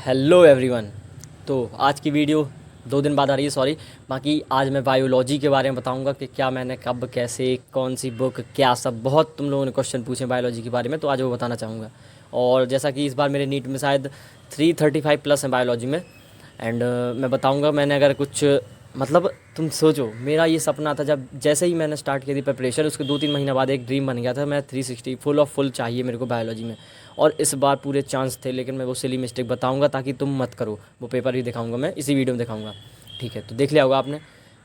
Hello everyone. तो आज की वीडियो 2 दिन बाद आ रही है, सॉरी। बाकी आज मैं बायोलॉजी के बारे में बताऊंगा कि क्या मैंने कब कैसे कौन सी बुक क्या सब, बहुत तुम लोगों ने क्वेश्चन पूछे बायोलॉजी के बारे में, तो आज वो बताना चाहूँगा। और जैसा कि इस बार मेरे नीट में शायद 335 प्लस है बायोलॉजी में। एंड मैं बताऊंगा मैंने अगर कुछ, मतलब तुम सोचो, मेरा ये सपना था जब जैसे ही मैंने स्टार्ट की थी प्रिपरेशन, उसके 2-3 महीने बाद एक ड्रीम बन गया था, मैं 360 फुल ऑफ फुल चाहिए मेरे को बायोलॉजी में। और इस बार पूरे चांस थे, लेकिन मैं वो सिली मिस्टेक बताऊंगा ताकि तुम मत करो। वो पेपर भी दिखाऊंगा मैं, इसी वीडियो में दिखाऊंगा। ठीक है, तो देख लिया होगा आपने।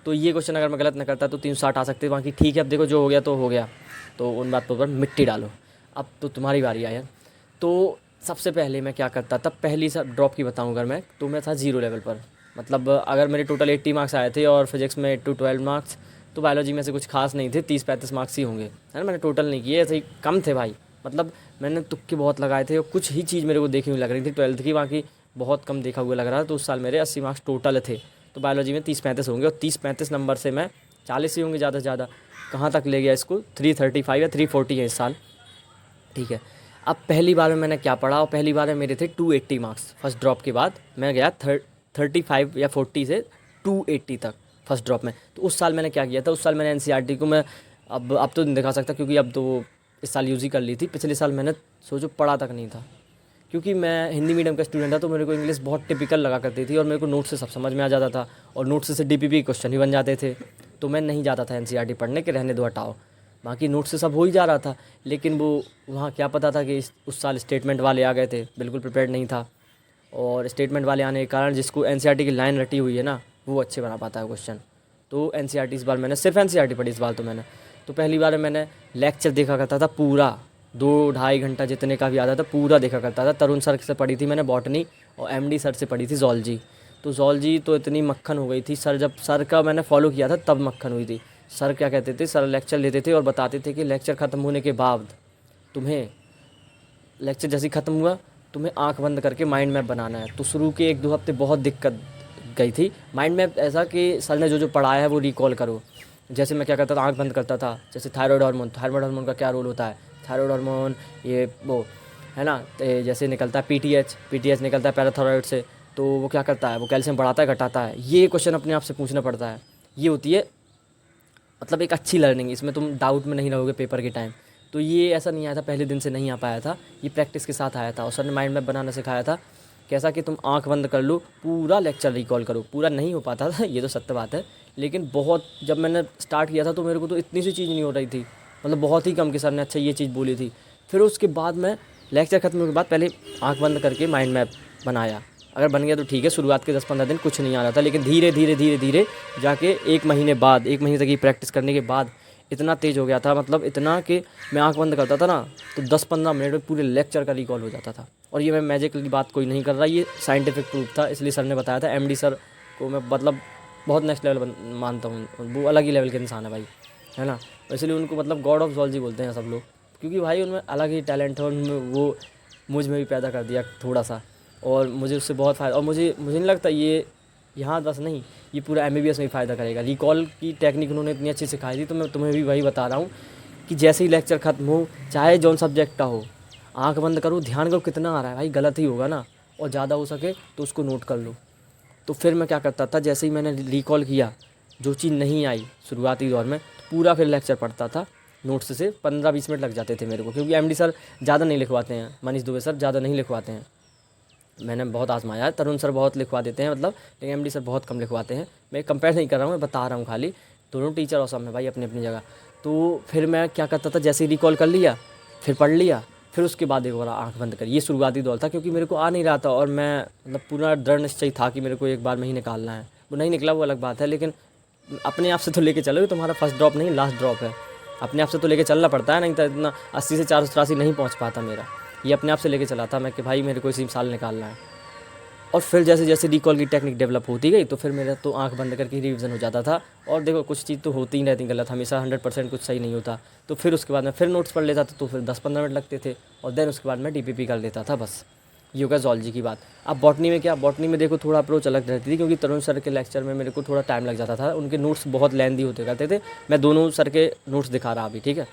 तो ये क्वेश्चन अगर मैं गलत ना करता तो 360 आ सकते, बाकी ठीक है, अब देखो जो हो गया तो हो गया। तो उन बातों पर मिट्टी डालो। अब तो तुम्हारी बारी है यार। तो सबसे पहले मैं क्या करता था, पहली सब ड्रॉप की बताऊँ अगर मैं, तो मैं था ज़ीरो लेवल पर। मतलब अगर मेरे टोटल 80 मार्क्स आए थे और फिजिक्स में 8 to 12 मार्क्स, तो बायोलॉजी में से कुछ खास नहीं थे, 30-35 मार्क्स ही होंगे, है ना। मैंने टोटल नहीं किए, ऐसे ही कम थे भाई। मतलब मैंने तुक्के बहुत लगाए थे और कुछ ही चीज़ मेरे को देखी हुई लग रही थी 12th की, बाकी बहुत कम देखा हुआ लग रहा था। तो उस साल मेरे 80 मार्क्स टोटल थे, तो बायोलॉजी में 30-35 होंगे, और 30-35 नंबर से मैं 40 ही होंगे ज़्यादा से ज़्यादा। कहाँ तक ले गया इसको, 335 या 340 है इस साल। ठीक है। अब पहली बार में मैंने क्या पढ़ा, और पहली बार में मेरे थे 280 मार्क्स। फर्स्ट ड्रॉप के बाद मैं गया 35 या 40 से 280 तक फर्स्ट ड्रॉप में। तो उस साल मैंने क्या किया था, उस साल मैंने एनसीईआरटी को मैं, अब तो नहीं दिखा सकता क्योंकि अब तो इस साल यूज़ ही कर ली थी। पिछले साल मैंने सोचो पढ़ा तक नहीं था, क्योंकि मैं हिंदी मीडियम का स्टूडेंट था, तो मेरे को इंग्लिश बहुत टिपिकल लगा करती थी और मेरे को नोट से सब समझ में आ जाता था, और नोट से डीपीपी क्वेश्चन ही बन जाते थे। तो मैं नहीं जाता था एनसीईआरटी पढ़ने के, रहने दो हटाओ। बाकी नोट से सब हो ही जा रहा था, लेकिन वो वहाँ क्या पता था कि उस साल स्टेटमेंट वाले आ गए थे, बिल्कुल प्रिपेयर्ड नहीं था। और स्टेटमेंट वाले आने के कारण जिसको एनसीईआरटी की लाइन रटी हुई है ना, वो अच्छे बना पाता है क्वेश्चन। तो एनसीईआरटी इस बार मैंने सिर्फ एनसीईआरटी पढ़ी इस बार। तो मैंने तो पहली बार मैंने लेक्चर देखा करता था पूरा, 2-2.5 घंटा जितने का भी आता था पूरा देखा करता था। तरुण सर से पढ़ी थी मैंने बॉटनी, और एमडी सर से पढ़ी थी जॉलजी। तो जॉलजी तो इतनी मक्खन हो गई थी, सर जब सर का मैंने फॉलो किया था तब मक्खन हुई थी। सर क्या कहते थे, सर लेक्चर लेते थे और बताते थे कि लेक्चर ख़त्म होने के बाद तुम्हें, लेक्चर जैसे ही ख़त्म हुआ, तुम्हें आंख बंद करके माइंड मैप बनाना है। तो शुरू के 1-2 हफ्ते बहुत दिक्कत गई थी। माइंड मैप ऐसा कि सर ने जो जो पढ़ाया है वो रिकॉल करो। जैसे मैं क्या करता था, आंख बंद करता था, जैसे थायराइड हार्मोन का क्या रोल होता है, थायराइड हार्मोन ये वो है ना, जैसे निकलता है पीटीएच निकलता है पैराथायरॉइड से। तो वो क्या करता है, वो कैल्शियम बढ़ाता है घटाता है, ये क्वेश्चन अपने आप से पूछना पड़ता है। ये होती है मतलब एक अच्छी लर्निंग, इसमें तुम डाउट में नहीं रहोगे पेपर के टाइम। तो ये ऐसा नहीं आया था पहले दिन से, नहीं आ पाया था, ये प्रैक्टिस के साथ आया था। और सर ने माइंड मैप बनाना सिखाया था, कैसा कि तुम आंख बंद कर लो, पूरा लेक्चर रिकॉल करो। पूरा नहीं हो पाता था, ये तो सत्य बात है, लेकिन बहुत, जब मैंने स्टार्ट किया था तो मेरे को तो इतनी सी चीज़ नहीं हो रही थी, मतलब बहुत ही कम कि सर ने अच्छा ये चीज़ बोली थी। फिर उसके बाद मैं लेक्चर ख़त्म होने के बाद पहले आंख बंद करके माइंड मैप बनाया। अगर बन गया तो ठीक है, शुरुआत के 10-15 दिन कुछ नहीं आ रहा था, लेकिन धीरे धीरे धीरे धीरे जाके 1 महीने तक ये प्रैक्टिस करने के बाद इतना तेज़ हो गया था, मतलब इतना कि मैं आंख बंद करता था ना तो 10-15 मिनट में पूरे लेक्चर का रिकॉल हो जाता था। और ये मैं मैजिक की बात कोई नहीं कर रहा, ये साइंटिफिक प्रूफ था, इसलिए सर ने बताया था। एमडी सर को मैं मतलब बहुत नेक्स्ट लेवल मानता हूँ, वो अलग ही लेवल के इंसान है भाई, है ना। इसलिए उनको मतलब गॉड ऑफ जूलॉजी बोलते हैं सब लोग, क्योंकि भाई उनमें अलग ही टैलेंट है, उनमें वो मुझ में भी पैदा कर दिया थोड़ा सा, और मुझे उससे बहुत फ़ायदा। और मुझे नहीं लगता ये यहाँ बस नहीं, ये पूरा एमबीबीएस में ही फ़ायदा करेगा। रिकॉल की टेक्निक उन्होंने इतनी अच्छी सिखाई थी, तो मैं तुम्हें भी वही बता रहा हूँ कि जैसे ही लेक्चर ख़त्म हो, चाहे जौन सब्जेक्ट का हो, आंख बंद करो, ध्यान करो कितना आ रहा है भाई, गलत ही होगा ना, और ज़्यादा हो सके तो उसको नोट कर लो। तो फिर मैं क्या करता था, जैसे ही मैंने रिकॉल किया, जो चीज़ नहीं आई शुरुआती दौर में, तो पूरा फिर लेक्चर पढ़ता था। नोट्स से 15-20 मिनट लग जाते थे मेरे को, क्योंकि एमडी सर ज़्यादा नहीं लिखवाते हैं, मनीष दुबे सर ज़्यादा नहीं लिखवाते हैं। मैंने बहुत आजमाया है, तरुण सर बहुत लिखवा देते हैं मतलब, लेकिन एमडी सर बहुत कम लिखवाते हैं। मैं कंपेयर नहीं कर रहा हूँ, मैं बता रहा हूँ खाली, दोनों टीचर और सब में भाई अपनी अपनी जगह। तो फिर मैं क्या करता था, जैसे ही रिकॉल कर लिया, फिर पढ़ लिया, फिर उसके बाद एक बार आँख बंद कर। ये शुरुआती दौर था, क्योंकि मेरे को आ नहीं रहा था, और मैं मतलब पूरा दृढ़ निश्चय था कि मेरे को एक बार में ही निकालना है। वो नहीं निकला, वो अलग बात है, लेकिन अपने आप से तो लेके चलो, तुम्हारा फर्स्ट ड्रॉप नहीं लास्ट ड्रॉप है। अपने आप से तो लेके चलना पड़ता है, नहीं तो इतना 80 से 483 नहीं पहुँच पाता मेरा। ये अपने आप से लेके चला था मैं कि भाई मेरे को इसी साल निकालना है। और फिर जैसे जैसे रिकॉल की टेक्निक डेवलप होती गई, तो फिर मेरा तो आंख बंद करके रिवीजन हो जाता था। और देखो कुछ चीज़ तो होती ही रहती गलत, हमेशा 100% कुछ सही नहीं होता। तो फिर उसके बाद मैं फिर नोट्स पढ़ लेता था, तो फिर 10-15 मिनट लगते थे, और देन उसके बाद मैं डीपीपी कर लेता था, बस। ये होगा जॉलजी की बात। अब बॉटनी में क्या, बॉटनी में देखो थोड़ा अप्रोच अलग रहती थी, क्योंकि तरुण सर के लेक्चर में मेरे को थोड़ा टाइम लग जाता था, उनके नोट्स बहुत लेंदी होते करते थे। मैं दोनों सर के नोट्स दिखा रहा अभी, ठीक है।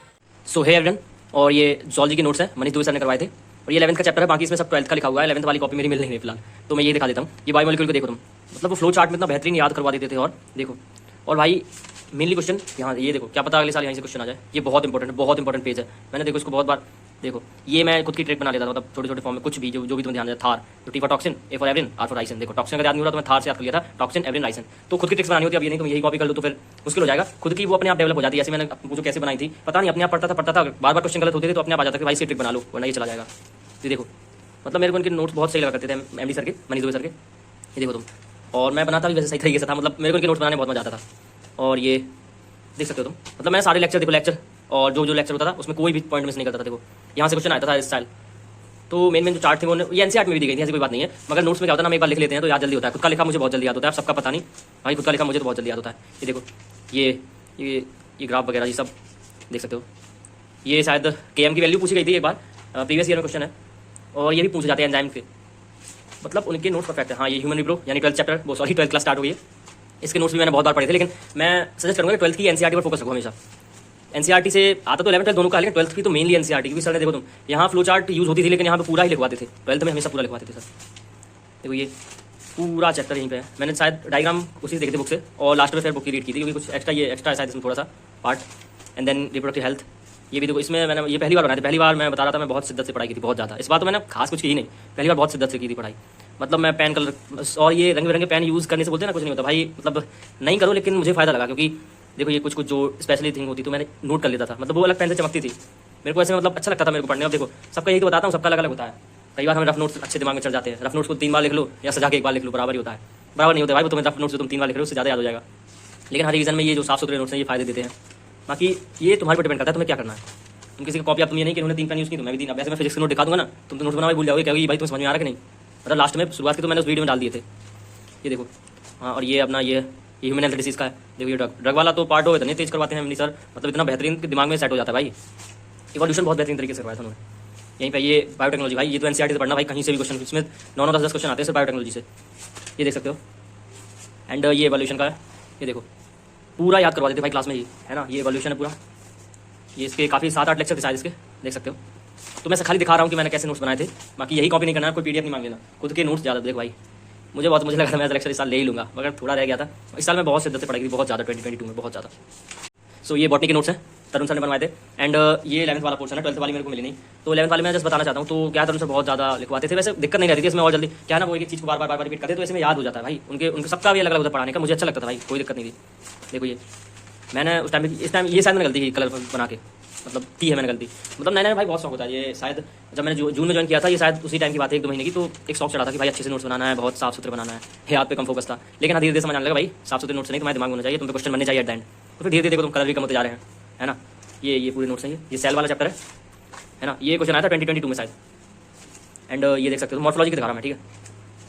सो है एवरीवन, और ये जॉलजी के नोट्स हैं, मनीष दुबे सर ने करवाए थे। और ये 11th का चैप्टर है, बाकी इसमें सब 12th का लिखा हुआ है। 11th वाली कॉपी मेरी मिल नहीं रही फिलहाल, तो मैं ये दिखा देता हूँ। ये बायोमोलिक्यूल को देखो तुम, मतलब वो फ्लो चार्ट में इतना बेहतरीन याद करवा देते थे। और देखो, और भाई मेनली क्वेश्चन यहाँ ये देखो, क्या पता अगले साल यहीं से क्वेश्चन आ जाए। ये बहुत इंपॉर्टेंट पेज है। मैंने देखो इसको बहुत बार देखो, ये मैं खुद की ट्रिक बना लेता था, मतलब छोटे छोटे फॉर्म में कुछ भी जो भी तुम्हें ध्यान है। थार तो T for toxin, A for abrin, R for ricin. देखो टॉक्सिन का याद नहीं हो रहा तो मैं थार से याद कर लिया था, टॉक्सिन एवरिन राइसिन। तो खुद की ट्रिक्स बनानी होती है। अब ये नहीं तुम यही कॉपी कर लो तो फिर मुश्किल हो जाएगा। खुद की वो अपने आप डेवलप हो जाती है। ऐसे मैंने मुझे कैसे बनाई थी पता नहीं, अपने आप पढ़ता था, बार बार क्वेश्चन गलत होते थे तो अपने आप आ जाता कि भाई से ट्रिक बना लो वरना ये चला जाएगा। ये देखो, मतलब मेरे को उनके नोट्स बहुत सही लगा करते थे, एमडी सर के, मनीष दुबे सर के। ये देखो तुम, और मैं बनाता भी वैसे सही तरीके से था, मतलब मेरे को इनके नोट्स बनाने में बहुत मजा आता था। और ये देख सकते हो तुम, मतलब मैं सारे लेक्चर देखो, लेक्चर और जो लेक्चर होता था उसमें कोई भी पॉइंट मिस नहीं करता था। देखो यहाँ से क्वेश्चन आता था स्टाइल। तो मेन जो चार्ट थे वो ये एनसीईआरटी में भी दी गई थी, ऐसी कोई बात नहीं है। मगर नोट्स में क्या होता है ना, हम एक बार लिख लेते हैं तो याद जल्दी होता है। खुद का लिखा मुझे बहुत जल्दी याद होता है, सबका पता नहीं भाई, खुद का लिखा मुझे तो बहुत जल्दी याद होता है। ये देखो, ये ग्राफ वगैरह ये सब देख सकते हो। ये शायद केएम की वैल्यू पूछी गई थी एक बार, प्रीवियस ईयर में क्वेश्चन है। और ये भी पूछे जाते हैं एंजाइम के, मतलब उनके नोट्स परफेक्ट है। हाँ, ये ह्यूमन रिप्रो यानी 12th चैप्टर, वो सॉरी 12th क्लास स्टार्ट हुई है। इसके नोट्स भी मैंने बहुत बार पढ़े थे, लेकिन मैं सजेस्ट करूँगा कि 12th की एनसीईआरटी पर फोकस रखो हमेशा। एनसीईआरटी से आता तो 11th 12th दोनों का, लेकिन 12th की तो मेनली एनसीईआरटी, क्योंकि सर ने देखो तुम यहाँ फ्लो चार्ट यूज होती थी, लेकिन यहाँ पे पूरा ही लिखवाते थे। 12th में हमेशा पूरा लिखवाते थे सर। देखो ये पूरा चैप्टर यहीं पे है। मैंने शायद डायग्राम उसी से देखे थे बुक से, और लास्ट में फिर बुक की रीड की थी, क्योंकि कुछ एक्स्ट्रा ये एक्स्ट्रा है शायद इसमें थोड़ा सा part. And then reproductive health, ये भी देखो इसमें मैंने ये पहली बार बनाया था। पहली बार मैं बता रहा था, मैं बहुत शिद्दत से पढ़ाई की थी, बहुत ज़्यादा। इस बार तो मैंने खास कुछ की ही नहीं, पहली बार बहुत शिद्दत से की थी पढ़ाई। मतलब मैं पेन कलर और ये रंग बिरंगे पेन यूज़ करने से बोलते हैं ना कुछ नहीं होता भाई, मतलब नहीं करो, लेकिन मुझे फ़ायदा लगा। क्योंकि देखो ये कुछ जो स्पेशली थिंग होती तो मैंने नोट कर लेता था, मतलब वो अलग पेन से चमकती थी मेरे को, ऐसे मतलब अच्छा लगता था मेरे को पढ़ने। अब देखो सबका यही तो बताता हूँ, सबका अलग अलग होता है। कई बार हमें रफ नोट्स अच्छे दिमाग में चढ़ जाते हैं, रफ नोट्स को 3 बार लिख लो या सजा के 1 बार लिख लो, बराबर ही होता है। बराबर नहीं होता भाई, वो तुम्हें रफ नोट्स जो तुम 3 बार लिख रहे हो उससे ज़्यादा याद हो जाएगा। लेकिन हर रीजन में ये जो साफ सुथरे नोट्स हैं ये फ़ायदे देते हैं। बाकी ये तुम्हारे पर डिपेंड करता है तुम्हें क्या करना है। तुम किसी की कॉपी, आप तुम ये नहीं कि उन्होंने 3 पेन यूज़ की तो मैं भी 3, अब ऐसे मैं फिजिक्स के नोट दिखा दूंगा ना, तुम तो नोट्स बनाना भूल जाओगे, कहोगे भाई तुम्हें समझ में आ रहा है कि नहीं। मतलब लास्ट में शुरुआत की तो मैंने उस वीडियो में डाल दिए थे। ये देखो, हाँ, और ये अपना ये ह्यूमन हेल्थ डिसीज़ का है। देखो ये ड्रग वाला तो पार्ट हो इतने तेज करवाते हैं सर, मतलब इतना बेहतरीन कि दिमाग में सेट हो जाता है भाई। इवोल्यूशन बहुत बेहतरीन तरीके से करवाया था उन्होंने। यहीं पे ये बायोटेक्नोलॉजी, भाई ये तो एनसीईआरटी से पढ़ना भाई, कहीं से भी क्वेश्चन, इसमें 9 10 क्वेश्चन आते हैं सर बायोटेक्नोलॉजी से, ये देख सकते हो। एंड ये इवोल्यूशन का है, ये देखो पूरा याद करवा देते भाई क्लास में ही, है ना। ये इवोल्यूशन है पूरा, ये इसके काफ़ी 7-8 लेक्चर थे शायद इसके, देख सकते हो। तो मैं खाली दिखा रहा हूँ कि मैंने कैसे नोट्स बनाए थे, बाकी यही कॉपी नहीं करना है, कोई पीडीएफ नहीं मांग लेना, खुद के नोट्स ज़्यादा देख भाई। मुझे लगा था मैं लेक्चर इस साल ले ही लूँगा, मगर थोड़ा रह गया था। इस साल मैं बहुत शिद्दत से पढ़ाई थी, बहुत ज़्यादा 2022 में बहुत ज़्यादा। सो ये बॉटनी के नोट्स हैं, तरुण सर ने बनवाए थे। एंड ये 11th वाला पोर्शन है, 12th वाली मेरे को मिली नहीं, तो 11th वाली मैं जस्ट बताना चाहता हूँ। तो क्या तरुण सर बहुत ज़्यादा लिखवाते थे, वैसे दिक्कत नहीं रहती थी इसमें, और जल्दी क्या ना वो एक चीज़ को बार बार रिपीट करते तो इसमें याद हो जाता है भाई। उनके सबका भी अलग अलग होता पढ़ाने का, मुझे अच्छा लगता था भाई, कोई दिक्कत नहीं थी। देखो ये मैंने उस टाइम ये शायद मैंने गलती की कलर बना के, मतलब की है मैंने गलती। मतलब नया भाई बहुत शौक होता है ये, शायद जब मैंने जून में ज्वाइन किया था, ये शायद उसी टाइम की बात है, 1-2 महीने की। तो एक शौक चढ़ा था कि भाई अच्छे से नोट्स बनाना है, बहुत साफ सुथरे बनाना है, याद पे कम फोकस था। लेकिन धीरे धीरे समझ आने लगा भाई साफ सुथरे नोट्स नहीं, तुम्हारे दिमाग में होना चाहिए, तुम पे क्वेश्चन बनने चाहिए एट द एंड। तो फिर धीरे धीरे देखो तुम कलर भी कम होते जा रहे हैं, है ना। ये पूरे नोट्स हैं, ये सेल वाला चैप्टर है ना। ये क्वेश्चन आया था 2022 में शायद। एंड ये देख सकते हो, मॉर्फोलॉजी की दिखा रहा हूं मैं, ठीक है।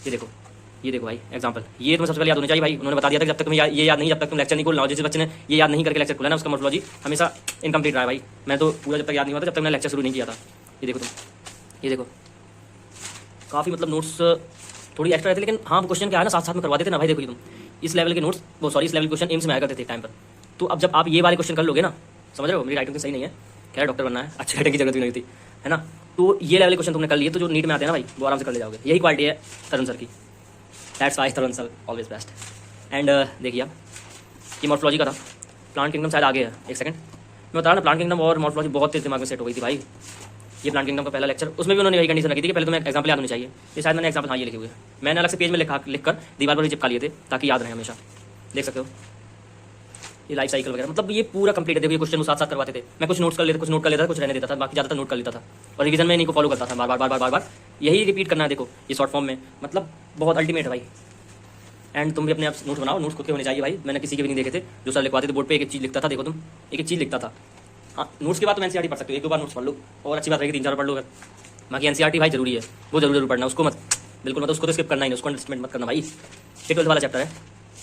ये देखो भाई एग्जाम्पल, ये तुम्हें सबसे पहले याद होनी चाहिए भाई। उन्होंने बता दिया था कि जब तक तुम्हें ये याद नहीं, जब तक तुम लेक्चर नहीं खोलना, जिस बच्चे ने ये याद नहीं करके लेक्चर खोला ना, उसका मॉर्फोलॉजी हमेशा इनकम्प्लीट रहा है भाई। मैं तो पूरा जब तक याद नहीं होता जब तक मैंने लेक्चर शुरू नहीं किया था। ये देखो तुम, ये देखो काफ़ी मतलब नोट्स थोड़ी एक्स्ट्रा रहते, लेकिन हाँ क्वेश्चन क्या है ना साथ साथ में करवा देते ना भाई। देखो तुम इस लेवल के नोट्स, वो सॉरी इस लेवल के क्वेश्चन एम्स में आया करते थे टाइम पर। तो अब जब आप ये वाले क्वेश्चन कर लोगे ना, समझ रहे हो, मेरी राइटिंग तो सही नहीं है, क्या डॉक्टर बनना है, अच्छे राइटिंग की जरूरत भी नहीं थी, है ना। तो ये लेवल क्वेश्चन तुमने कर लिए तो जो नीट में आते हैं ना भाई, वो आराम से कर ले जाओगे। यही क्वालिटी है तरुण सर की, that's why Tarun sir always best. And देखिए आप, ये मॉर्फोलॉजी का था, प्लांट किंगडम शायद आगे है, एक सेकंड मैं बता रहा ना। प्लांट किंगडम और मॉर्फोलॉजी बहुत तेज दिमाग में सेट हो गई थी भाई। ये प्लांट किंगडम का पहला लेक्चर, उसमें भी उन्होंने वही कंडीशन रखी थी कि पहले तुम्हें एग्जाम्पल याद होनी चाहिए। ये शायद मैंने एग्जाम्पल हाँ ये लिखे हुए, मैंने अलग से पेज में लिख कर दीवार पर भी चिपका लिए थे ताकि याद रहे हमेशा, देख सकते हो। ये लाइफ साइकिल वगैरह, मतलब ये पूरा कंप्लीट है। देखो ये क्वेश्चन साथ साथ करवाते थे, मैं कुछ नोट्स कर लेता, कुछ नोट कर लेता था, कुछ रहने देता था, बाकी ज़्यादातर नोट कर लेता था। और रिवीजन में इन्हीं को फॉलो करता था, बार यही रिपीट करना है। देखो ये शॉर्ट फॉर्म में, मतलब बहुत अल्टीमेट है भाई। एंड तुम भी अपने आप नोट्स बनाओ, नोट्स खुद के होने चाहिए भाई। मैंने किसी के भी नहीं देखे थे, जो सर लिखवाते थे बोर्ड पे एक चीज़ लिखता था। देखो तुम एक चीज़ लिखता था। हाँ नोट्स के बाद तुम एनसीईआरटी पढ़ सकते हो, 1-2 बार नोट्स पढ़ लो और अच्छी बात रहेगी, 3-4 पढ़ लो। बाकी एनसीईआरटी भाई जरूरी है, वो जरूर पढ़ना, उसको मत बिल्कुल मत, उसको तो स्किप करना ही नहीं, उसको अंडरस्टैंड मत करना भाई। ये 12th वाला चैप्टर है,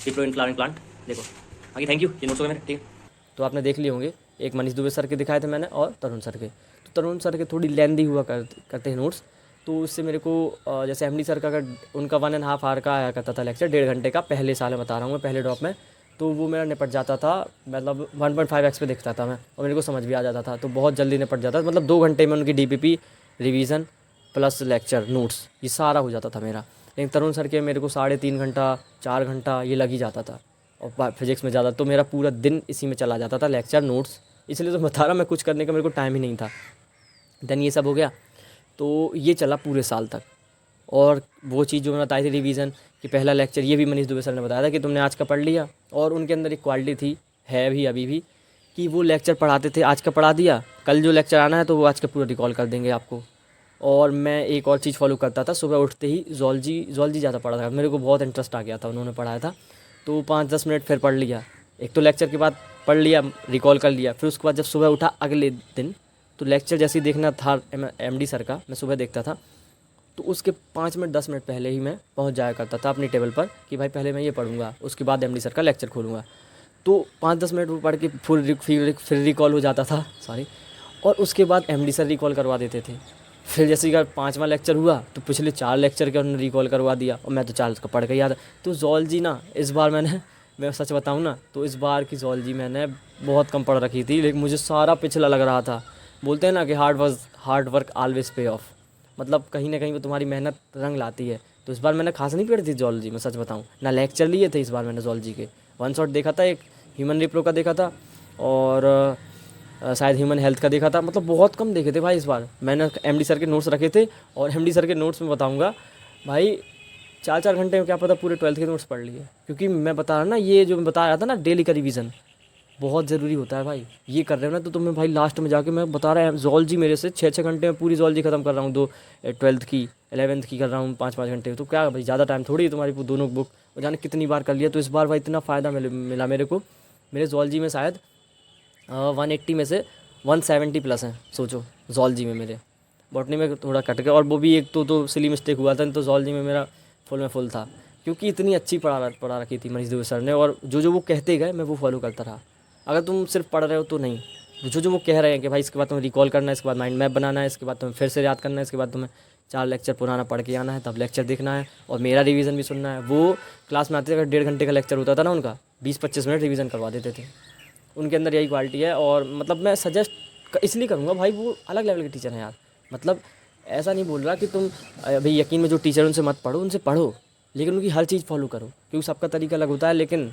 रिप्रो इन फ्लावरिंग प्लांट। देखो बाकी थैंक यू, ये नोट्स हो गए मेरे, ठीक है। तो आपने देख लिए होंगे, एक मनीष दुबे सर के दिखाए थे मैंने और तरुण सर के। तो तरुण सर के थोड़ी लेंदी हुआ करते हैं नोट्स, तो उससे मेरे को जैसे एमडी सर का अगर उनका 1.5 आवर का आया करता था लेक्चर, 1.5 घंटे का, पहले साल में बता रहा हूँ मैं, पहले ड्रॉप में, तो वो मेरा निपट जाता था, मतलब 1.5x पे देखता था मैं, और मेरे को समझ भी आ जाता था, तो बहुत जल्दी निपट जाता था। मतलब 2 घंटे में उनकी DPP, revision plus lecture notes, ये सारा हो जाता था मेरा। लेकिन तरुण सर के मेरे को 3.5 घंटा 4 घंटा ये लग ही जाता था, और फिजिक्स में ज़्यादा, तो मेरा पूरा दिन इसी में चला जाता था, लेक्चर नोट्स। इसलिए तो बता रहा मैं, कुछ करने का मेरे को टाइम ही नहीं था। देन ये सब हो गया, तो ये चला पूरे साल तक। और वो चीज़ जो मैंने बताई थी रिवीजन, कि पहला लेक्चर, ये भी मनीष दुबे सर ने बताया था कि तुमने आज का पढ़ लिया। और उनके अंदर एक क्वालिटी थी, है भी अभी भी, कि वो लेक्चर पढ़ाते थे, आज का पढ़ा दिया, कल जो लेक्चर आना है तो वो आज का पूरा रिकॉल कर देंगे आपको। और मैं एक और चीज़ फॉलो करता था, सुबह उठते ही जूलॉजी ज़्यादा पढ़ा था, मेरे को बहुत इंटरेस्ट आ गया था, उन्होंने पढ़ाया था तो 5-10 मिनट फिर पढ़ लिया। एक तो लेक्चर के बाद पढ़ लिया, रिकॉल कर लिया, फिर उसके बाद जब सुबह उठा अगले दिन, तो लेक्चर जैसे ही देखना था एमडी सर का, मैं सुबह देखता था, तो उसके 5 मिनट 10 मिनट पहले ही मैं पहुंच जाया करता था अपनी टेबल पर, कि भाई पहले मैं ये पढ़ूंगा, उसके बाद एमडी सर का लेक्चर खोलूँगा। तो 5-10 मिनट वो पढ़ के फिर रिकॉल हो जाता था, सॉरी। और उसके बाद एमडी सर रिकॉल करवा देते थे। फिर जैसे ही 5वां लेक्चर हुआ तो पिछले 4 लेक्चर के उन्होंने रिकॉल करवा दिया, और मैं तो 4 का पढ़ के याद। तो जूलॉजी ना इस बार मैं सच बताऊँ ना, तो इस बार की जूलॉजी मैंने बहुत कम पढ़ रखी थी, लेकिन मुझे सारा पिछला लग रहा था। बोलते हैं ना कि हार्ड वर्क ऑलवेज पे ऑफ, मतलब कहीं ना कहीं वो तुम्हारी मेहनत रंग लाती है। तो इस बार मैंने खास नहीं पढ़ी थी जूलॉजी में, सच बताऊँ ना, लेक्चर लिए थे इस बार मैंने जूलॉजी के। 1 शॉट देखा था, एक ह्यूमन रिप्रो का देखा था, और शायद ह्यूमन हेल्थ का देखा था, मतलब बहुत कम देखे थे भाई इस बार मैंने। एमडी सर के नोट्स रखे थे, और एमडी सर के नोट्स में बताऊंगा भाई, 4-4 घंटे में क्या पता पूरे 12th के नोट्स पढ़ लिए। क्योंकि मैं बता रहा ना, ये जो मैं बता रहा था ना, डेली का रिवीजन बहुत ज़रूरी होता है भाई। ये कर रहे हो ना तो तुम्हें भाई लास्ट में जाके, मैं बता रहा है जूलॉजी मेरे से 6-6 घंटे में पूरी जूलॉजी खत्म कर रहा हूँ, 12th की 11th की कर रहा हूँ 5-5 घंटे। तो क्या भाई, ज़्यादा टाइम थोड़ी है तुम्हारी दोनों बुक, और जाने कितनी बार कर लिया। तो इस बार भाई इतना फ़ायदा मिला मेरे को। मेरे जूलॉजी में शायद 180 में से 170 प्लस हैं, सोचो जूलॉजी में मेरे। बॉटनी में थोड़ा कट गया, और वो भी एक तो सिली मिस्टेक हुआ था, तो जूलॉजी में मेरा फुल में फुल था, क्योंकि इतनी अच्छी पढ़ा रखी थी मनीष दुबे सर ने। और जो वो कहते गए मैं वो फॉलो करता रहा। अगर तुम सिर्फ पढ़ रहे हो तो नहीं, जो वो कह रहे हैं कि भाई इसके बाद तुम्हें रिकॉल करना है, इसके बाद माइंड मैप बनाना है, इसके बाद तुम्हें फिर से याद करना है, इसके बाद तुम्हें 4 लेक्चर पुराना पढ़ के आना है, तब लेक्चर देखना है, और मेरा रिवीजन भी सुनना है। वो क्लास में आते थे, अगर 1.5 घंटे का लेक्चर होता था ना उनका, 20-25 मिनट रिवीजन करवा देते थे। उनके अंदर यही क्वालिटी है। और मतलब मैं सजेस्ट इसलिए करूँगा भाई, वो अलग लेवल के टीचर हैं यार। मतलब ऐसा नहीं बोल रहा कि तुम भाई यकीन में जो टीचर उनसे मत पढ़ो, उनसे पढ़ो, लेकिन उनकी हर चीज़ फॉलो करो, क्योंकि सबका तरीका अलग होता है। लेकिन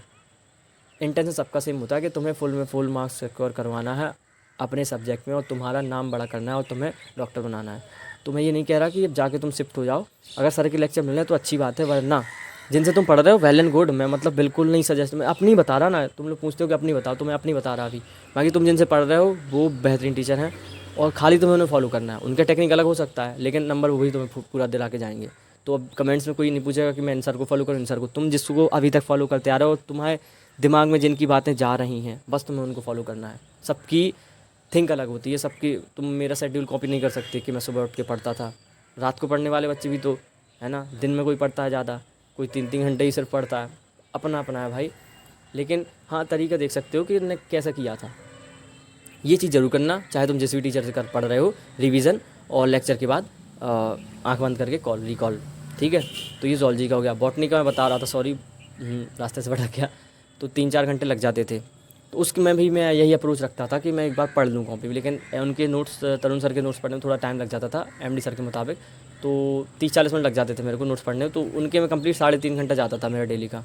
इंटेंशन सबका सेम होता है कि तुम्हें फुल मार्क्स सिक्योर करवाना है अपने सब्जेक्ट में, और तुम्हारा नाम बड़ा करना है, और तुम्हें डॉक्टर बनाना है। तो मैं ये नहीं कह रहा कि अब जाके तुम शिफ्ट हो जाओ। अगर सर के लेक्चर मिल रहे हैं तो अच्छी बात है, वरना जिनसे तुम पढ़ रहे हो वेल एंड गुड। मैं मतलब बिल्कुल नहीं सजेस्ट, मैं अपनी बता रहा ना, तुम लोग पूछते हो कि अपनी बताओ, तो मैं अपनी बता रहा अभी। बाकी तुम जिनसे पढ़ रहे हो वो बेहतरीन टीचर हैं, और खाली तुम्हें उन्हें फॉलो करना है। उनका टेक्निक अलग हो सकता है, लेकिन नंबर वही तुम्हें पूरा दिला के जाएंगे। तो अब कमेंट्स में कोई नहीं पूछेगा कि मैं इन सर को फॉलो करूँ, इन सर को। तुम जिसको अभी तक फॉलो करते आ रहे हो, तुम्हारे दिमाग में जिनकी बातें जा रही हैं, बस तुम्हें उनको फॉलो करना है। सबकी थिंक अलग होती है, सबकी। तुम मेरा शेड्यूल कॉपी नहीं कर सकते कि मैं सुबह उठ के पढ़ता था। रात को पढ़ने वाले बच्चे भी तो है ना, दिन में कोई पढ़ता है ज़्यादा, कोई 3-3 घंटे ही सिर्फ पढ़ता है। अपना अपना है भाई। लेकिन हाँ, तरीका देख सकते हो कि उन्होंने कैसा किया था। ये चीज़ ज़रूर करना, चाहे तुम जिस भी टीचर से पढ़ रहे हो, रिवीजन और लेक्चर के बाद आँख बंद करके रिकॉल, ठीक है। तो ये जूलॉजी का हो गया। बॉटनी का मैं बता रहा था, सॉरी रास्ते से भटक गया। तो 3-4 घंटे लग जाते थे, तो उसके मैं यही अप्रोच रखता था कि मैं एक बार पढ़ लूँ कॉपी। लेकिन उनके नोट्स, तरुण सर के नोट्स पढ़ने में थोड़ा टाइम लग जाता था एमडी सर के मुताबिक, तो 30-40 मिनट लग जाते थे मेरे को नोट्स पढ़ने में। तो उनके में कंप्लीट 3.5 घंटा जाता था मेरा डेली का।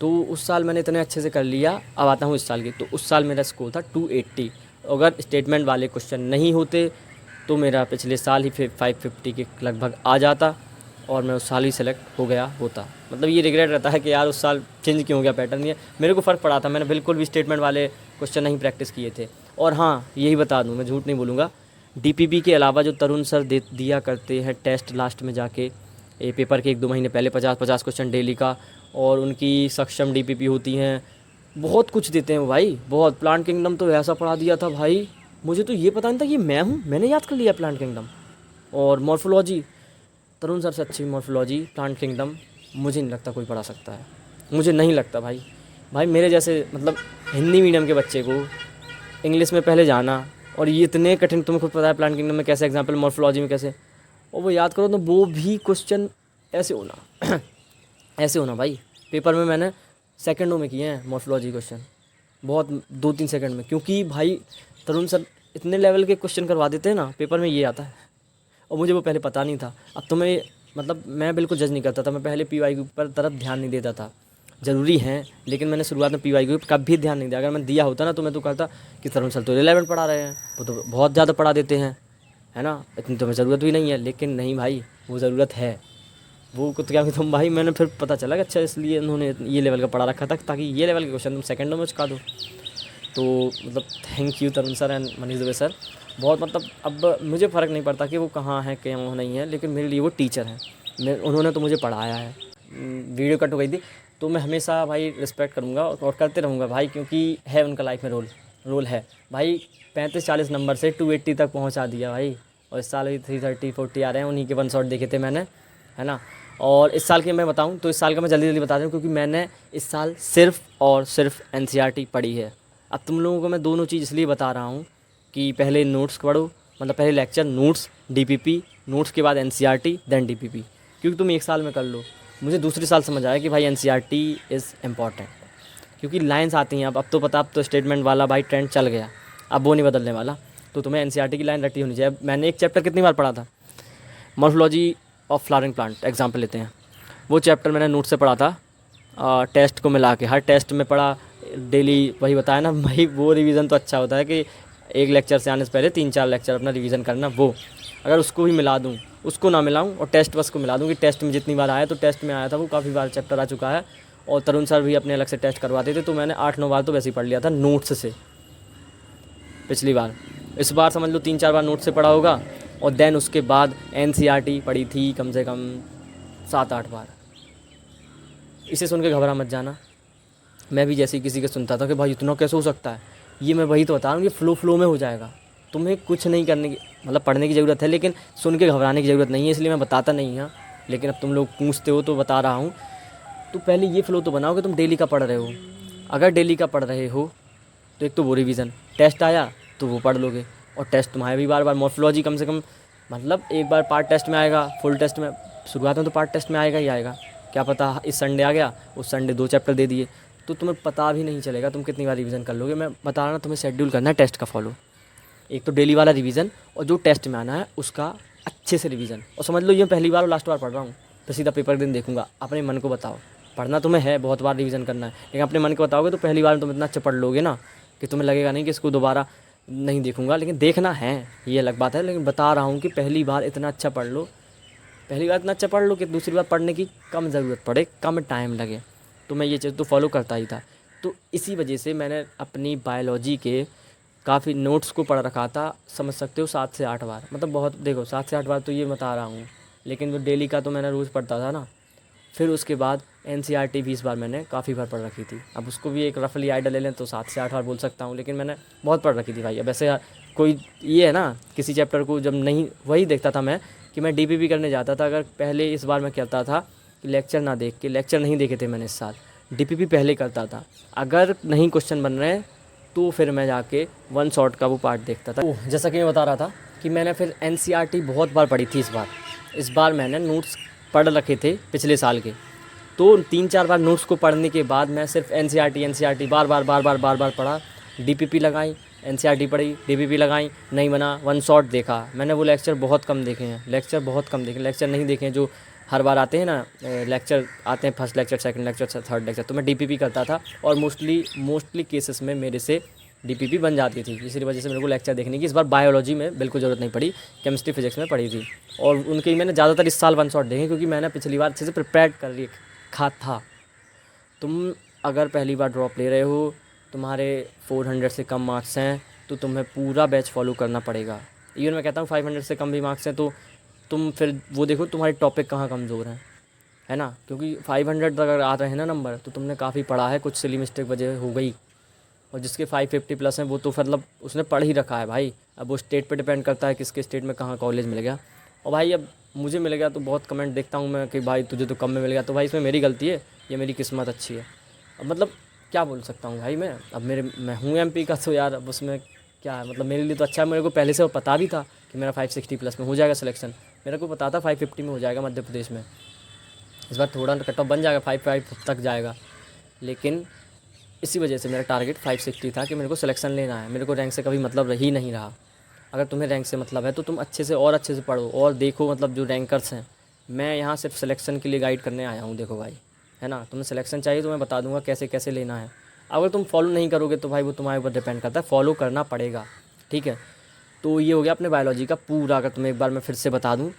तो उस साल मैंने इतने अच्छे से कर लिया। अब आता हूँ इस साल की, तो उस साल मेरा स्कोर था 280। अगर स्टेटमेंट वाले क्वेश्चन नहीं होते तो मेरा पिछले साल ही फिर 550 के लगभग आ जाता, और मैं उस साल ही सेलेक्ट हो गया होता। मतलब ये रिग्रेट रहता है कि यार उस साल चेंज क्यों हो गया पैटर्न। ये मेरे को फ़र्क पड़ा था, मैंने बिल्कुल भी स्टेटमेंट वाले क्वेश्चन नहीं प्रैक्टिस किए थे। और हाँ, यही बता दूँ, मैं झूठ नहीं बोलूँगा, डीपीपी के अलावा जो तरुण सर दिया करते हैं टेस्ट लास्ट में जाके, ये पेपर के 1-2 महीने पहले 50-50 क्वेश्चन डेली का, और उनकी सक्षम डीपीपी होती हैं, बहुत कुछ देते हैं वो भाई, बहुत। प्लांट किंगडम तो ऐसा पढ़ा दिया था भाई, मुझे तो ये पता नहीं था कि मैं हूँ, मैंने याद कर लिया प्लांट किंगडम। और मॉर्फोलॉजी, तरुण सर से अच्छी मॉर्फोलॉजी प्लांट किंगडम मुझे नहीं लगता कोई पढ़ा सकता है, मुझे नहीं लगता भाई मेरे जैसे मतलब हिंदी मीडियम के बच्चे को इंग्लिश में पहले जाना, और ये इतने कठिन, तुम्हें खुद पता है प्लांट किंगडम में कैसे एग्जाम्पल, मॉर्फोलॉजी में कैसे, और वो याद करो तो वो भी क्वेश्चन ऐसे होना ऐसे होना भाई। पेपर में मैंने सेकंडों में किए हैं मॉर्फोलॉजी क्वेश्चन, बहुत 2-3 सेकंड में, क्योंकि भाई तरुण सर इतने लेवल के क्वेश्चन करवा देते हैं ना पेपर में, ये आता है। और मुझे वो पहले पता नहीं था। अब तो मैं मतलब मैं बिल्कुल जज नहीं करता था, मैं पहले PYQ पर तरफ ध्यान नहीं देता था। ज़रूरी हैं, लेकिन मैंने शुरुआत में PYQ पर कभी ध्यान नहीं दिया। अगर मैं दिया होता ना तो मैं तो कहता कि तरुण सर तो 11 पढ़ा रहे हैं, वो तो बहुत ज़्यादा पढ़ा देते हैं, है ना, इतनी तो हमें ज़रूरत भी नहीं है। लेकिन नहीं भाई, वो ज़रूरत है। वो कुछ क्या तुम भाई, मैंने फिर पता चला कि अच्छा इसलिए उन्होंने ये लेवल का पढ़ा रखा था ताकि ये लेवल के क्वेश्चन तुम सेकंडों में चुका दो। तो मतलब thank you Tarun sir and Manish Dubey sir. बहुत मतलब अब मुझे फ़र्क नहीं पड़ता कि वो कहाँ है क्यों नहीं है, लेकिन मेरे लिए वो टीचर हैं। उन्होंने तो मुझे पढ़ाया है। वीडियो कट हो गई थी तो मैं हमेशा भाई रिस्पेक्ट करूँगा और करते रहूँगा भाई, क्योंकि है उनका लाइफ में रोल है भाई। 35-40 नंबर से 280 तक पहुँचा दिया भाई, और इस साल भी 330-40 आ रहे हैं। उन्हीं के 1 शॉट देखे थे मैंने, है ना। और इस साल के मैं बताऊं तो इस साल का मैं जल्दी बता दूं, क्योंकि मैंने इस साल सिर्फ़ और सिर्फ NCERT पढ़ी है। अब तुम लोगों को मैं दोनों चीज़ इसलिए बता रहा हूँ कि पहले नोट्स पढ़ो, मतलब पहले लेक्चर नोट्स, DPP नोट्स के बाद NCERT देन DPP, क्योंकि तुम एक साल में कर लो। मुझे दूसरे साल समझ आया कि भाई NCERT इज़ इम्पॉर्टेंट, क्योंकि लाइन्स आती हैं। अब तो पता, अब तो स्टेटमेंट वाला भाई ट्रेंड चल गया, अब वो नहीं बदलने वाला। तो तुम्हें NCERT की लाइन रटी होनी चाहिए। मैंने एक चैप्टर कितनी बार पढ़ा था, morphology of flowering plant, example लेते हैं। वो चैप्टर मैंने नोट से पढ़ा था, टेस्ट को मिला के, हर टेस्ट में पढ़ा डेली। वही बताया ना भाई, वो रिवीजन तो अच्छा होता है कि एक लेक्चर से आने से पहले 3-4 लेक्चर अपना रिवीजन करना। वो अगर उसको भी मिला दूँ, उसको ना मिलाऊँ और टेस्ट बस को मिला दूँ कि टेस्ट में जितनी बार आया, तो टेस्ट में आया था वो काफ़ी बार चैप्टर आ चुका है। और तरुण सर भी अपने अलग से टेस्ट करवाते थे, तो मैंने 8-9 बार तो वैसे ही पढ़ लिया था नोट्स से पिछली बार। इस बार समझ लो 3-4 बार नोट से पढ़ा होगा, और देन उसके बाद NCERT पढ़ी थी कम से कम 7-8 बार। इसे सुन के घबरा मत जाना, मैं भी जैसे ही किसी के सुनता था कि भाई इतना कैसे हो सकता है, ये मैं वही तो बता रहा हूँ कि फ्लो में हो जाएगा। तुम्हें कुछ नहीं करने की, मतलब पढ़ने की ज़रूरत है, लेकिन सुन के घबराने की ज़रूरत नहीं है, इसलिए मैं बताता नहीं हाँ। लेकिन अब तुम लोग पूछते हो तो बता रहा हूँ। तो पहले ये फ्लो तो बनाओ कि तुम डेली का पढ़ रहे हो। अगर डेली का पढ़ रहे हो तो एक तो वो रिवीजन, टेस्ट आया तो वो पढ़ लोगे, और टेस्ट तुम्हारे भी बार बार। मॉर्फोलॉजी कम से कम मतलब एक बार पार्ट टेस्ट में आएगा, फुल टेस्ट में शुरुआत में तो पार्ट टेस्ट में आएगा ही आएगा। क्या पता इस संडे आ गया, उस संडे 2 चैप्टर दे दिए, तो तुम्हें पता भी नहीं चलेगा तुम कितनी बार रिवीजन कर लोगे। मैं बता रहा ना, तुम्हें शेड्यूल करना है टेस्ट का फॉलो। एक तो डेली वाला रिवीजन, और जो टेस्ट में आना है उसका अच्छे से रिवीजन। और समझ लो ये पहली बार और लास्ट बार पढ़ रहा हूँ, तो सीधा पेपर दिन देखूंगा। अपने मन को बताओ, पढ़ना तुम्हें है, बहुत बार रिवीजन करना है, लेकिन अपने मन को बताओगे तो पहली बार में तुम इतना अच्छा पढ़ लोगे ना कि तुम्हें लगेगा नहीं कि इसको दोबारा नहीं देखूंगा। लेकिन देखना है, ये अलग बात है, लेकिन बता रहा हूँ कि पहली बार इतना अच्छा पढ़ लो, पहली बार इतना अच्छा पढ़ लो कि दूसरी बार पढ़ने की कम ज़रूरत पड़े, कम टाइम लगे। तो मैं ये चीज़ तो फॉलो करता ही था। तो इसी वजह से मैंने अपनी बायोलॉजी के काफ़ी नोट्स को पढ़ रखा था, समझ सकते हो 7 से 8 बार। मतलब बहुत, देखो 7 से 8 बार तो ये बता रहा हूँ, लेकिन वो डेली का तो मैंने रोज़ पढ़ता था ना। फिर उसके बाद NCERT भी इस बार मैंने काफ़ी बार पढ़ रखी थी। अब उसको भी एक रफली आइडिया ले लें तो 7 से 8 बार बोल सकता हूँ, लेकिन मैंने बहुत पढ़ रखी थी भाई। अब ऐसे कोई ये है ना, किसी चैप्टर को जब नहीं, वही देखता था मैं कि मैं DPP करने जाता था। अगर पहले इस बार मैं करता था कि लेक्चर ना देख के, लेक्चर नहीं देखे थे मैंने इस साल, DPP पहले करता था। अगर नहीं क्वेश्चन बन रहे हैं तो फिर मैं जाके 1 शॉट का वो पार्ट देखता था। जैसा कि मैं बता रहा था कि मैंने फिर NCERT बहुत बार पढ़ी थी इस बार मैंने नोट्स पढ़ रखे थे पिछले साल के। तो 3-4 बार नोट्स को पढ़ने के बाद मैं सिर्फ NCERT बार बार पढ़ा। DPP लगाई, NCERT पढ़ी, DPP लगाई, नहीं बना 1 शॉट देखा। मैंने वो लेक्चर बहुत कम देखे हैं, लेक्चर नहीं देखे हैं जो हर बार आते हैं ना, लेक्चर आते हैं, first lecture, second lecture, third lecture. तो मैं DPP करता था, और मोस्टली केसेस में मेरे से DPP बन जाती थी। इसी वजह से मेरे को लेक्चर देखने की इस बार बायोलॉजी में बिल्कुल ज़रूरत नहीं पड़ी, केमिस्ट्री फिजिक्स में पढ़ी थी। और उनके मैंने ज़्यादातर इस साल 1 शॉट देखे, क्योंकि मैंने पिछली बार अच्छे से प्रिपेयर कर रखा था। तुम अगर पहली बार ड्रॉप ले रहे हो, तुम्हारे 400 से कम मार्क्स हैं, तो तुम्हें पूरा बैच फॉलो करना पड़ेगा। इवन मैं कहता हूँ 500 से कम भी मार्क्स हैं तो तुम फिर वो देखो तुम्हारे टॉपिक कहाँ कमज़ोर हैं, है ना। क्योंकि 500 तक अगर आ रहे हैं ना नंबर, तो तुमने काफ़ी पढ़ा है, कुछ सिली मिस्टेक वजह हो गई। और जिसके 550 प्लस हैं वो तो मतलब उसने पढ़ ही रखा है भाई। अब वो स्टेट पे डिपेंड करता है किसके स्टेट में कहाँ कॉलेज मिल गया। और भाई अब मुझे मिल गया तो बहुत कमेंट देखता हूँ मैं कि भाई तुझे तो कम में मिल गया, तो भाई इसमें मेरी गलती है, ये मेरी किस्मत अच्छी है। अब मतलब क्या बोल सकता हूँ भाई मैं, अब मैं हूँ MP का, तो यार अब उसमें क्या है, मतलब मेरे लिए तो अच्छा है। मेरे को पहले से वो पता भी था कि मेरा 560 प्लस में हो जाएगा सिलेक्शन। मेरे को पता था 550 में हो जाएगा मध्य प्रदेश में। इस बार थोड़ा कट ऑफ बन जाएगा, 55 तक जाएगा, लेकिन इसी वजह से मेरा टारगेट 560 था कि मेरे को सिलेक्शन लेना है। मेरे को रैंक से कभी मतलब ही नहीं रहा। अगर तुम्हें रैंक से मतलब है तो तुम अच्छे से और अच्छे से पढ़ो और देखो, मतलब जो रैंकर्स हैं। मैं यहाँ सिर्फ सिलेक्शन के लिए गाइड करने आया हूँ, देखो भाई, है ना। तुम्हें सिलेक्शन चाहिए तो मैं बता दूंगा कैसे कैसे लेना है। अगर तुम फॉलो नहीं करोगे तो भाई वो तुम्हारे ऊपर डिपेंड करता है, फॉलो करना पड़ेगा, ठीक है। तो ये हो गया अपने बायोलॉजी का पूरा। अगर तुम्हें एक बार मैं फिर से बता दूँ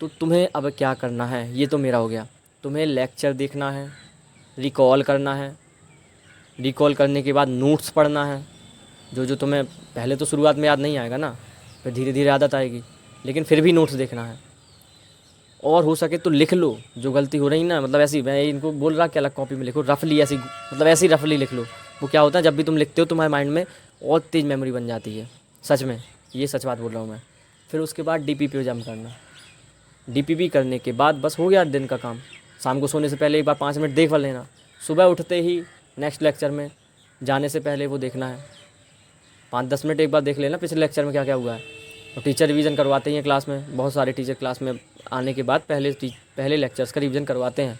तो तुम्हें अब क्या करना है, ये तो मेरा हो गया। तुम्हें लेक्चर देखना है, रिकॉल करना है, रिकॉल करने के बाद नोट्स पढ़ना है। जो जो तुम्हें पहले तो शुरुआत में याद नहीं आएगा ना, फिर धीरे धीरे आदत आएगी, लेकिन फिर भी नोट्स देखना है। और हो सके तो लिख लो जो गलती हो रही ना, मतलब ऐसी, मैं इनको बोल रहा कि अलग कॉपी में लिखो, रफली ऐसी, मतलब ऐसी रफली लिख लो। वो क्या होता है, जब भी तुम लिखते हो तुम्हारे माइंड में और तेज़ मेमोरी बन जाती है, सच में, ये सच बात बोल रहा हूँ मैं। फिर उसके बाद DPP पे जम करना। DPP करने के बाद बस हो गया दिन का काम। शाम को सोने से पहले एक बार 5 मिनट देख लेना। सुबह उठते ही नेक्स्ट लेक्चर में जाने से पहले वो देखना है, 5-10 मिनट एक बार देख लेना पिछले लेक्चर में क्या क्या हुआ है। और टीचर रिवीजन करवाते ही हैं क्लास में, बहुत सारे टीचर क्लास में आने के बाद पहले लेक्चर्स का रिवीजन करवाते हैं।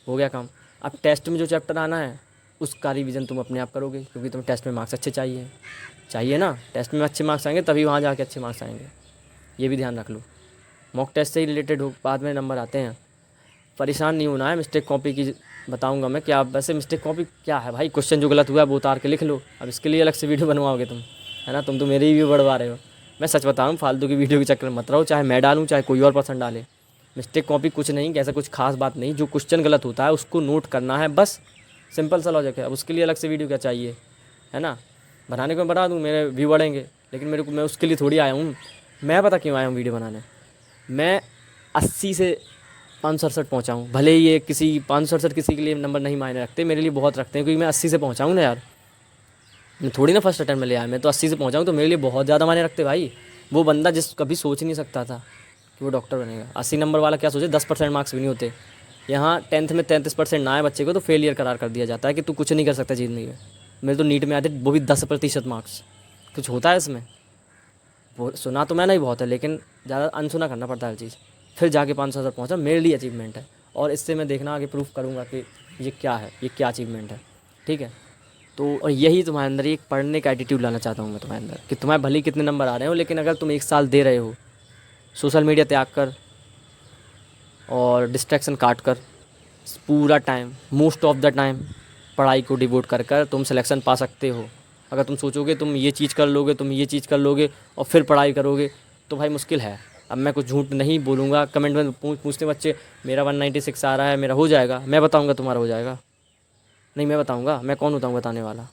हो गया काम। अब टेस्ट में जो चैप्टर आना है उसका रिवीजन तुम अपने आप करोगे, क्योंकि तुम्हें टेस्ट में मार्क्स अच्छे चाहिए ना। टेस्ट में अच्छे मार्क्स आएंगे तभी वहाँ जाके अच्छे मार्क्स आएंगे, ये भी ध्यान रख लो। मॉक टेस्ट से ही रिलेटेड हो, बाद में नंबर आते हैं। परेशान नहीं होना है। मिस्टेक कॉपी की बताऊंगा मैं क्या, वैसे मिस्टेक कॉपी क्या है भाई, क्वेश्चन जो गलत हुआ है वो उतार के लिख लो। अब इसके लिए अलग से वीडियो बनवाओगे तुम, है ना। तुम तो मेरी भी बढ़वा रहे हो। मैं सच बता रहा हूँ, फालतू की वीडियो के चक्कर में मत रहो, चाहे मैं डालूँ चाहे कोई और पर्सन डाले। मिस्टेक कॉपी कुछ नहीं, ऐसा कुछ खास बात नहीं। जो क्वेश्चन गलत होता है उसको नोट करना है, बस सिंपल सा लॉजिक है। अब उसके लिए अलग से वीडियो क्या चाहिए, है ना। बनाने को मैं बना दूँ, मेरे व्यू बढ़ेंगे, लेकिन मैं उसके लिए थोड़ी आया हूँ। मैं पता क्यों आया हूँ वीडियो बनाने। मैं 80 से 567 पहुँचा हूँ। भले ही ये किसी 567 किसी के लिए नंबर नहीं मायने रखते, मेरे लिए बहुत रखते हैं, क्योंकि मैं 80 से पहुँचा हूँ ना यार। मैं थोड़ी ना फर्स्ट अटेम्प्ट में ले आया, मैं तो 80 से पहुँचा हूँ, तो मेरे लिए बहुत ज़्यादा मायने रखते भाई। वो बंदा जिस कभी सोच नहीं सकता था कि वो डॉक्टर बनेगा, 80 नंबर वाला क्या सोचे, 10% मार्क्स भी नहीं होते। यहाँ 10th में 33% ना आए बच्चे को तो फेलियर करार कर दिया जाता है कि तू कुछ नहीं कर सकता ज़िंदगी में। मेरे तो नीट में आते वो भी 10% मार्क्स। कुछ होता है इसमें, वो सुना तो मैंने ही बहुत है, लेकिन ज़्यादा अनसुना करना पड़ता है हर चीज़। फिर जाके 500 तक पहुँचा, मेरे लिए अचीवमेंट है। और इससे मैं देखना आगे प्रूफ करूँगा कि ये क्या है, ये क्या अचीवमेंट है, ठीक है। तो और यही तुम्हारे अंदर एक पढ़ने का एटीट्यूड लाना चाहता हूँ मैं तुम्हारे अंदर, कि तुम्हारे भले ही कितने नंबर आ रहे हो, लेकिन अगर तुम 1 साल दे रहे हो, सोशल मीडिया त्याग कर और डिस्ट्रैक्शन काट कर, पूरा time, most of the time पढ़ाई को डिवोट कर कर तुम सिलेक्शन पा सकते हो। अगर तुम सोचोगे तुम ये चीज़ कर लोगे, तुम ये चीज़ कर लोगे और फिर पढ़ाई करोगे, तो भाई मुश्किल है। अब मैं कुछ झूठ नहीं बोलूँगा। कमेंट में पूछते बच्चे मेरा 196 आ रहा है, मेरा हो जाएगा। मैं बताऊँगा तुम्हारा हो जाएगा? नहीं, मैं बताऊँगा? मैं कौन होता हूँ बताने वाला?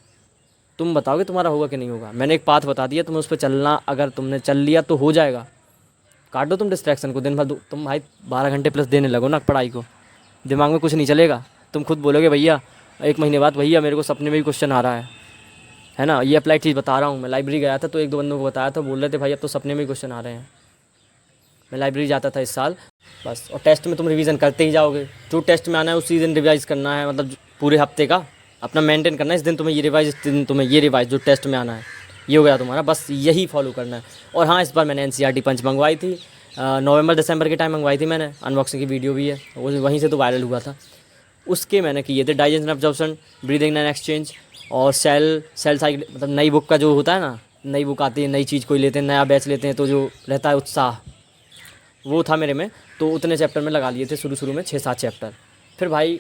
तुम बताओगे तुम्हारा होगा कि नहीं होगा। मैंने एक पाथ बता दिया, तुम्हें उस पर चलना, अगर तुमने चल लिया तो हो जाएगा। काट दो तुम डिस्ट्रैक्शन को, दिन भर तुम भाई 12 घंटे प्लस देने लगो ना पढ़ाई को, दिमाग में कुछ नहीं चलेगा। तुम खुद बोलोगे भैया 1 महीने बाद, भैया मेरे को सपने में भी क्वेश्चन आ रहा है ना। ये अप्लाई चीज़ बता रहा हूँ। मैं लाइब्रेरी गया था तो 1-2 बंदों को बताया था, बोल रहे थे भाई अब तो सपने में भी क्वेश्चन आ रहे हैं। मैं लाइब्रेरी जाता था इस साल बस। और टेस्ट में तुम रिवीजन करते ही जाओगे, जो टेस्ट में आना है उसी दिन रिवाइज़ करना है, मतलब पूरे हफ्ते का अपना मेंटेन करना है। इस दिन तुम्हें ये रिवाइज, इस दिन तुम्हें ये रिवाइज, जो टेस्ट में आना है ये हो गया तुम्हारा, बस यही फॉलो करना है। और हाँ, इस बार मैंने NCERT पंच मंगवाई थी, नवंबर-दिसंबर के टाइम मंगवाई थी मैंने। अनबॉक्सिंग की वीडियो भी है, वो वहीं से तो वायरल हुआ था। उसके मैंने किए थे digestion, absorption, breathing and exchange और सेल साइकिल। मतलब नई बुक का जो होता है ना, नई बुक आती है, नई चीज़ कोई लेते हैं, नया बैच लेते हैं, तो जो रहता है उत्साह, वो था मेरे में। तो उतने चैप्टर में लगा लिए थे शुरू में 6-7 चैप्टर। फिर भाई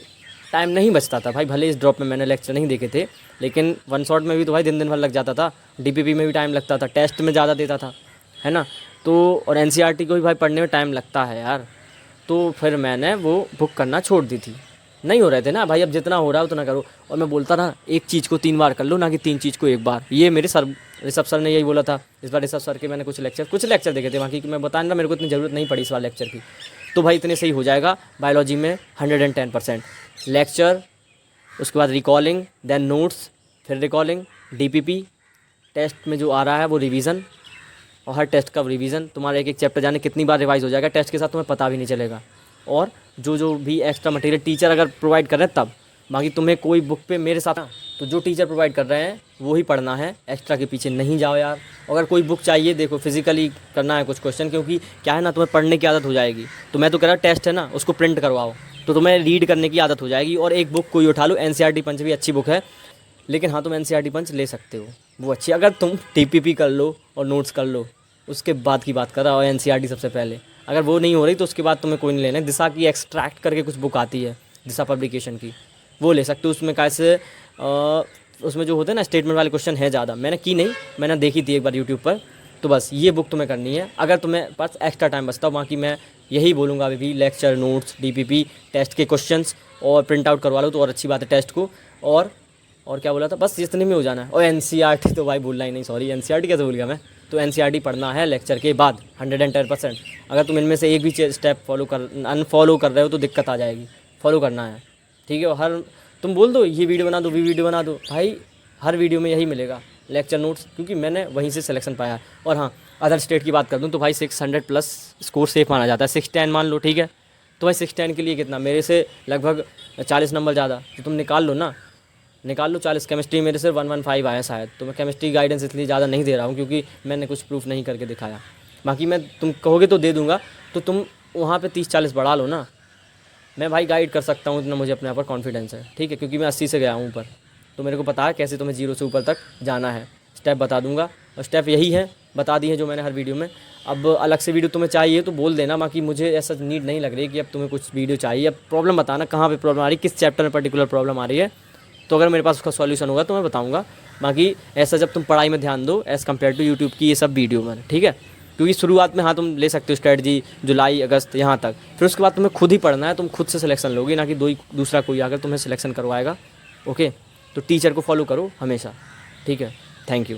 टाइम नहीं बचता था भाई, भले इस ड्रॉप में मैंने लेक्चर नहीं देखे थे, लेकिन वन शॉट में भी तो भाई दिन भर लग जाता था। DPP में भी टाइम लगता था, टेस्ट में ज़्यादा देता था, है ना। तो और NCERT को भी भाई पढ़ने में टाइम लगता है यार। तो फिर मैंने वो बुक करना छोड़ दी थी। नहीं हो रहे थे ना भाई, अब जितना हो रहा है उतना करो। और मैं बोलता था एक चीज़ को 3 बार कर लो, ना कि 3 चीज़ को 1 बार। ये मेरे ऋषभ सर ने यही बोला था। इस बार ऋषभ सर के मैंने कुछ लेक्चर देखे थे, बाकी मैं बता रहा, मेरे को इतनी ज़रूरत नहीं पड़ी इस बार लेक्चर की। तो भाई इतने सही हो जाएगा बायोलॉजी में 110%। लेक्चर, उसके बाद रिकॉलिंग, देन नोट्स, फिर रिकॉलिंग, DPP, टेस्ट में जो आ रहा है वो रिवीजन, और हर टेस्ट का रिवीजन। तुम्हारा एक चैप्टर जाने कितनी बार रिवाइज हो जाएगा टेस्ट के साथ, तुम्हें पता भी नहीं चलेगा। और जो भी एक्स्ट्रा मटेरियल टीचर अगर प्रोवाइड कर रहे हैं तब, बाकी तुम्हें कोई बुक पे मेरे साथ, तो जो टीचर प्रोवाइड कर रहे हैं वो ही पढ़ना है, एक्स्ट्रा के पीछे नहीं जाओ यार। अगर कोई बुक चाहिए, देखो फिजिकली करना है कुछ क्वेश्चन, क्योंकि क्या है ना, तुम्हें पढ़ने की आदत हो जाएगी। तो मैं तो कह रहा टेस्ट है ना, उसको प्रिंट करवाओ, तो तुम्हें रीड करने की आदत हो जाएगी। और एक बुक कोई उठा लो, NCERT पंच भी अच्छी बुक है, लेकिन हाँ तुम एनसीईआरटी पंच ले सकते हो, वो अच्छी, अगर तुम टीपीपी कर लो और नोट्स कर लो उसके बाद की बात कर रहा, और एनसीईआरटी सबसे पहले। अगर वो नहीं हो रही तो उसके बाद तुम्हें कोई नहीं लेना है। दिशा की एक्सट्रैक्ट करके कुछ बुक आती है दिशा पब्लिकेशन की, वो ले सकते हो। उसमें कैसे उसमें जो होते हैं ना स्टेटमेंट वाले क्वेश्चन है ज़्यादा, मैंने की नहीं, मैंने देखी थी एक बार यूट्यूब पर। तो बस ये बुक तुम्हें करनी है अगर तुम्हें पास एक्स्ट्रा टाइम बचता हो। बाकी मैं यही बोलूँगा अभी भी, लेक्चर नोट्स, डीपीपी, टेस्ट के क्वेश्चंस और प्रिंट आउट करवा लो तो और अच्छी बात है टेस्ट को। और क्या बोला था, बस इतने में हो जाना है। और एनसीईआरटी तो भाई भूलना ही नहीं, सॉरी एनसीईआरटी कैसे भूल गया मैं। तो एनसीईआरटी पढ़ना है लेक्चर के बाद 110%। अगर तुम इनमें से एक भी स्टेप अनफॉलो कर रहे हो तो दिक्कत आ जाएगी, फॉलो करना है, ठीक है। और हर तुम बोल दो ये वीडियो बना दो, वीडियो बना दो, भाई हर वीडियो में यही मिलेगा लेक्चर नोट्स, क्योंकि मैंने वहीं से सिलेक्शन पाया है। और हाँ अदर स्टेट की बात कर दूँ तो भाई 600+ स्कोर सेफ माना जाता है, 610 मान लो, ठीक है। तो भाई 610 के लिए कितना, मेरे से लगभग 40 नंबर ज़्यादा, तो तुम निकाल लो ना, निकाल लो 40। केमिस्ट्री मेरे से 115 आया शायद, तो मैं केमिस्ट्री गाइडेंस इसलिए ज़्यादा नहीं दे रहा हूँ क्योंकि मैंने कुछ प्रूफ नहीं करके दिखाया। बाकी मैं तुम कहोगे तो दे दूँगा, तो तुम वहाँ पे 30-40 बढ़ा लो ना, मैं भाई गाइड कर सकता हूँ, इतना मुझे अपने ऊपर कॉन्फिडेंस है, ठीक है। क्योंकि मैं 80 से गया हूँ ऊपर, तो मेरे को पता है कैसे तुम्हें 0 से ऊपर तक जाना है, स्टेप बता दूँगा। और स्टेप यही है, बता दी है जो मैंने हर वीडियो में। अब अलग से वीडियो तुम्हें चाहिए तो बोल देना, बाकी मुझे ऐसा नीड नहीं लग रही कि अब तुम्हें कुछ वीडियो चाहिए। अब प्रॉब्लम बताना कहाँ पे प्रॉब्लम आ रही है, किस चैप्टर में पर्टिकुलर प्रॉब्लम आ रही है, तो अगर मेरे पास उसका सॉल्यूशन होगा तो मैं बताऊँगा। बाकी ऐसा जब तुम पढ़ाई में ध्यान दो एज़ कम्पेयर टू यूट्यूब की ये सब वीडियो में, ठीक है। क्योंकि शुरुआत में हाँ तुम ले सकते हो स्ट्रेटजी जुलाई अगस्त यहाँ तक, फिर उसके बाद तुम्हें खुद ही पढ़ना है, तुम खुद से सिलेक्शन लोगे, ना कि दूसरा कोई आकर तुम्हें सिलेक्शन करवाएगा। ओके, तो टीचर को फॉलो करो हमेशा, ठीक है। Thank you.